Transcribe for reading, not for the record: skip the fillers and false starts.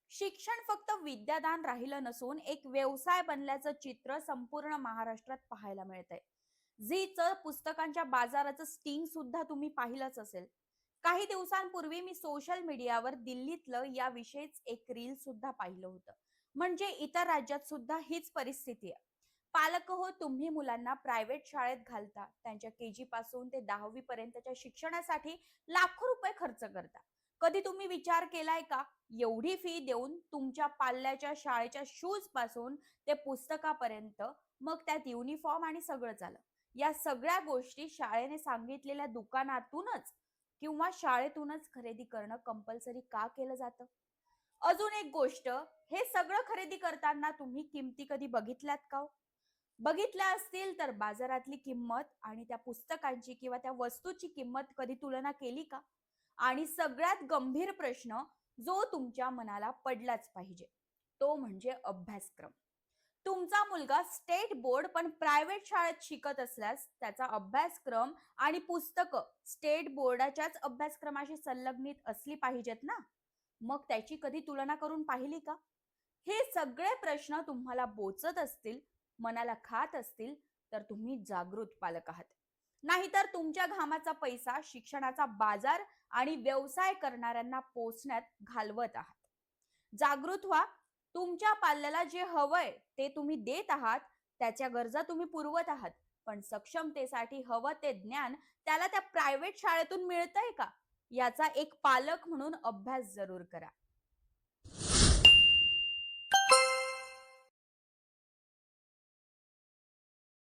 शिक्षण फक्त विद्यादान राहिलं नसून एक व्यवसाय बनल्याचं चित्र संपूर्ण महाराष्ट्रात पाहायला मिळतंय. झीचं पुस्तकांच्या बाजाराचं स्टिंग सुद्धा तुम्ही पाहिलंच असेल. काही दिवसांपूर्वी मी सोशल मीडियावर दिल्लीतलं याविषयीच एक रील सुद्धा पाहिलं होतं. म्हणजे इतर राज्यात सुद्धा हीच परिस्थिती आहे. पालक हो, तुम्ही मुलांना प्रायव्हेट शाळेत घालता, त्यांच्या केजी पासून ते 10वी पर्यंतच्या शिक्षणासाठी लाखो रुपये खर्च करता. कधी तुम्ही विचार केलाय का, एवढी फी देऊन तुमच्या पाल्याच्या शाळेच्या शूज पासून ते पुस्तकापर्यंत, मग त्यात युनिफॉर्म आणि सगळंच आलं. या सगळ्या गोष्टी शाळेने सांगितलेल्या दुकानातूनच किंवा शाळेतूनच खरेदी करणं कंपल्सरी का केलं जातं? अजून एक गोष्ट, हे सगळं खरेदी करताना तुम्ही किमती कधी बघितल्यात का हो? बघितल्या असतील तर बाजारातली किंमत आणि त्या पुस्तकांची किंवा त्या वस्तूची किंमत कधी तुलना केली का? आणि सगळ्यात गंभीर प्रश्न जो तुमच्या मनाला पडलाच पाहिजे, तो म्हणजे अभ्यासक्रम. तुमचा मुलगा स्टेट बोर्ड पण प्रायव्हेट शाळेत शिकत असल्यास त्याचा अभ्यासक्रम आणि पुस्तकं स्टेट बोर्डाच्याच अभ्यासक्रमाशी संलग्नित असली पाहिजेत ना? मग त्याची कधी तुलना करून पाहिली का? हे सगळे प्रश्न तुम्हाला बोचत असतील, मनाला खात असतील, तर तुम्ही जागृत पालक आहात. नाहीतर तुमच्या घामाचा पैसा शिक्षणाचा बाजार आणि व्यवसाय करणाऱ्यांना पोचण्यात घालवत आहात. जागृत व्हा. तुमच्या पाल्याला जे हवंय ते तुम्ही देत आहात, त्याच्या गरजा तुम्ही पुरवत आहात. पण सक्षमतेसाठी हवं ते ज्ञान त्याला त्या प्रायव्हेट शाळेतून मिळतंय का? याचा एक पालक म्हणून अभ्यास जरूर करा.